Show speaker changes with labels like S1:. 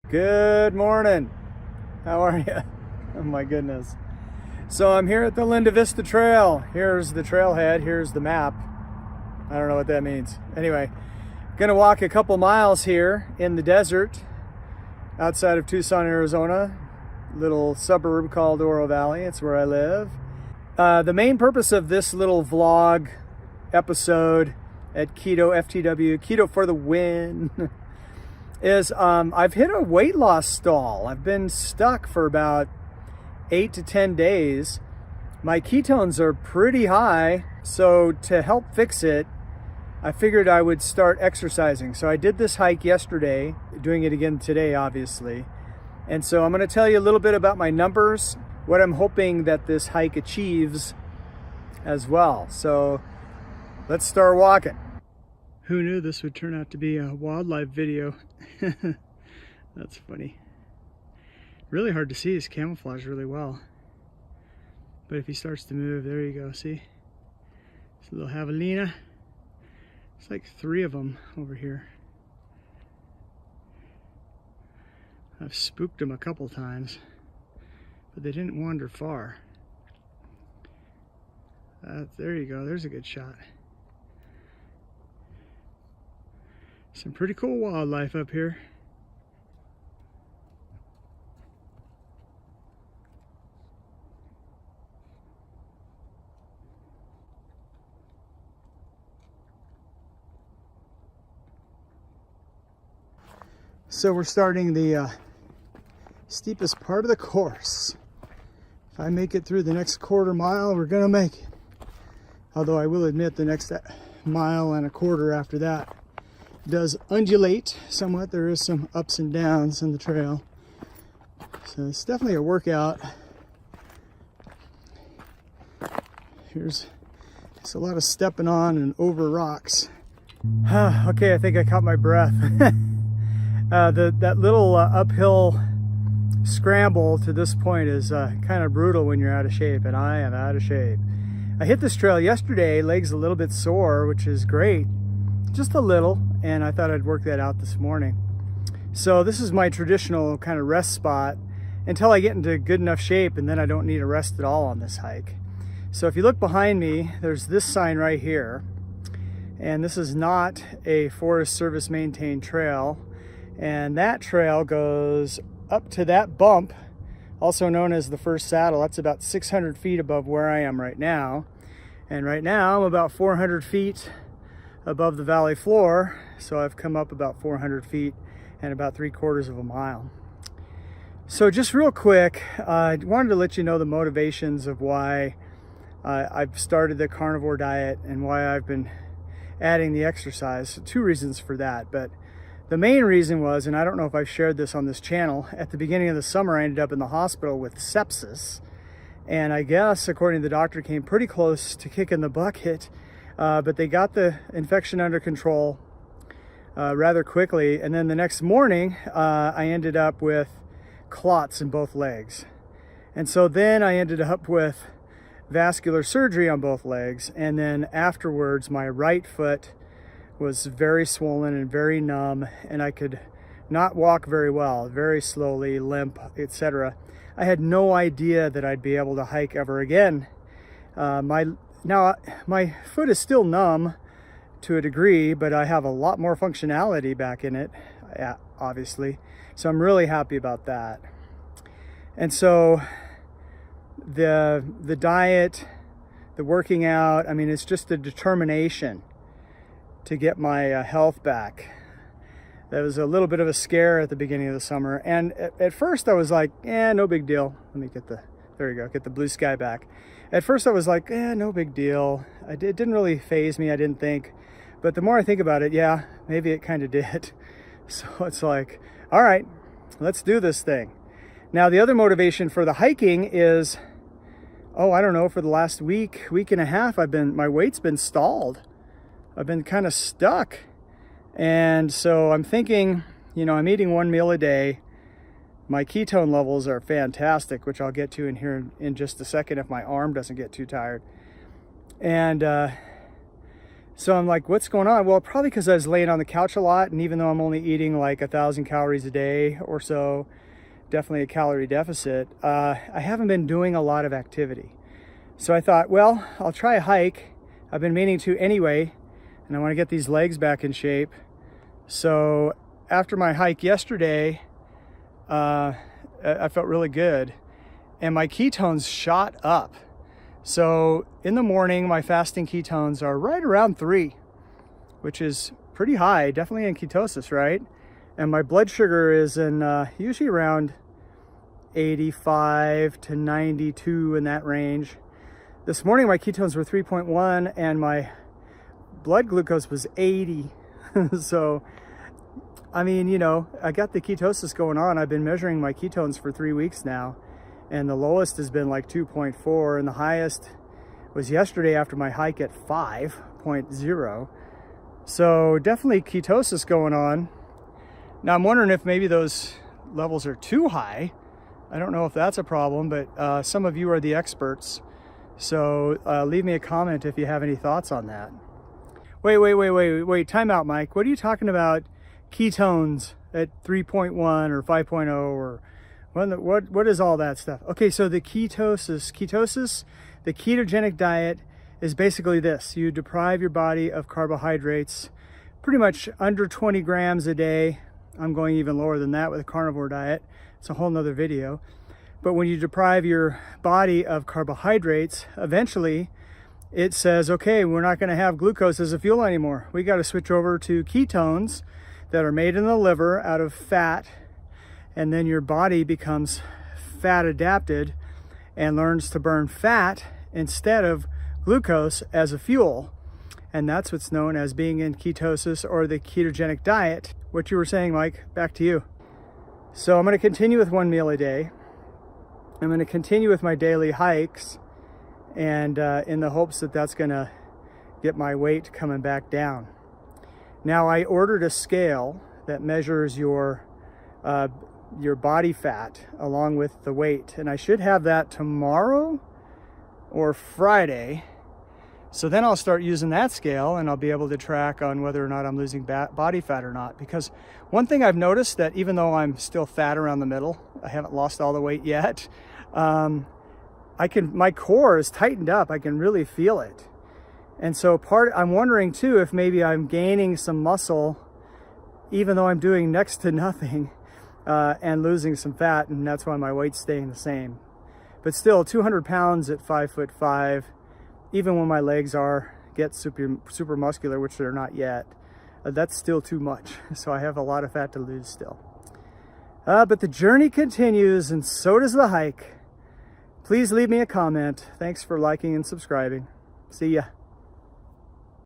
S1: Good morning. How are you? Oh my goodness. So I'm here at the Linda Vista Trail. Here's the trailhead. Here's the map. I don't know what that means. Anyway, gonna walk a couple miles here in the desert outside of Tucson, Arizona. Little suburb called Oro Valley. It's where I live. The main purpose of this little vlog episode at Keto FTW, Keto for the Win, is I've hit a weight loss stall. I've been stuck for about 8 to 10 days. My ketones are pretty high, so to help fix it, I figured I would start exercising. So I did this hike yesterday, doing it again today, obviously. And so I'm going to tell you a little bit about my numbers, what I'm hoping that this hike achieves as well. So let's start walking. Who knew this would turn out to be a wildlife video? That's funny. Really hard to see. He's camouflaged really well. But if he starts to move, there you go, see? It's a little Javalina. It's like 3 of them over here. I've spooked them a couple times, but they didn't wander far. There you go, there's a good shot. Some pretty cool wildlife up here. So we're starting the steepest part of the course. If I make it through the next quarter mile, we're gonna make it. Although I will admit the next mile and a quarter after that does undulate somewhat. There is some ups and downs in the trail. So it's definitely a workout. It's a lot of stepping on and over rocks. Okay, I think I caught my breath. That little uphill scramble to this point is kind of brutal when you're out of shape, and I am out of shape. I hit this trail yesterday, legs a little bit sore, which is great, just a little, and I thought I'd work that out this morning. So this is my traditional kind of rest spot until I get into good enough shape, and then I don't need a rest at all on this hike. So if you look behind me, there's this sign right here, and this is not a Forest Service maintained trail, and that trail goes up to that bump, also known as the first saddle. That's about 600 feet above where I am right now. And right now I'm about 400 feet above the valley floor. So I've come up about 400 feet and about 3/4 of a mile. So just real quick, I wanted to let you know the motivations of why I've started the carnivore diet and why I've been adding the exercise. So 2 reasons for that, but the main reason was, and I don't know if I've shared this on this channel, at the beginning of the summer I ended up in the hospital with sepsis. And I guess, according to the doctor, came pretty close to kicking the bucket, but they got the infection under control rather quickly. And then the next morning, I ended up with clots in both legs. And so then I ended up with vascular surgery on both legs. And then afterwards, my right foot was very swollen and very numb, and I could not walk very well, very slowly, limp, etc. I had no idea that I'd be able to hike ever again. My foot is still numb to a degree, but I have a lot more functionality back in it, obviously. So I'm really happy about that. And so the diet, the working out, I mean, it's just a determination to get my health back. That was a little bit of a scare at the beginning of the summer, and at first I was like, no big deal. Let me get there you go, get the blue sky back. At first I was like, no big deal. It didn't really faze me, I didn't think. But the more I think about it, yeah, maybe it kind of did. So it's like, all right, let's do this thing. Now the other motivation for the hiking is, I don't know, for the last week and a half, my weight's been stalled. I've been kind of stuck. And so I'm thinking, I'm eating 1 meal a day. My ketone levels are fantastic, which I'll get to in here in just a second if my arm doesn't get too tired. And So I'm like, what's going on? Well, probably because I was laying on the couch a lot, and even though I'm only eating like 1,000 calories a day or so, definitely a calorie deficit, I haven't been doing a lot of activity. So I thought, well, I'll try a hike. I've been meaning to anyway, and I want to get these legs back in shape. So after my hike yesterday, I felt really good, and my ketones shot up. So in the morning, my fasting ketones are right around 3, which is pretty high, definitely in ketosis, right? And my blood sugar is in usually around 85 to 92, in that range. This morning, my ketones were 3.1 and my blood glucose was 80. So, I mean, you know, I got the ketosis going on. I've been measuring my ketones for 3 weeks now, and the lowest has been like 2.4, and the highest was yesterday after my hike at 5.0. So definitely ketosis going on. Now I'm wondering if maybe those levels are too high. I don't know if that's a problem, but some of you are the experts. So leave me a comment if you have any thoughts on that. Wait, time out, Mike. What are you talking about ketones at 3.1 or 5.0 or what is all that stuff? Okay, so the ketosis, the ketogenic diet is basically this. You deprive your body of carbohydrates pretty much under 20 grams a day. I'm going even lower than that with a carnivore diet. It's a whole nother video. But when you deprive your body of carbohydrates, eventually it says, okay, we're not going to have glucose as a fuel anymore. We got to switch over to ketones that are made in the liver out of fat. And then your body becomes fat adapted and learns to burn fat instead of glucose as a fuel. And that's what's known as being in ketosis or the ketogenic diet. What you were saying, Mike, back to you. So I'm going to continue with 1 meal a day. I'm going to continue with my daily hikes, and in the hopes that that's going to get my weight coming back down. Now, I ordered a scale that measures your body fat along with the weight, and I should have that tomorrow or Friday. So then I'll start using that scale, and I'll be able to track on whether or not I'm losing body fat or not. Because one thing I've noticed, that even though I'm still fat around the middle, I haven't lost all the weight yet, my core is tightened up. I can really feel it. And so I'm wondering too if maybe I'm gaining some muscle even though I'm doing next to nothing, and losing some fat, and that's why my weight's staying the same. But still, 200 pounds at 5'5", even when my legs get super muscular, which they're not yet, that's still too much. So I have a lot of fat to lose still. But the journey continues, and so does the hike. Please leave me a comment. Thanks for liking and subscribing. See ya.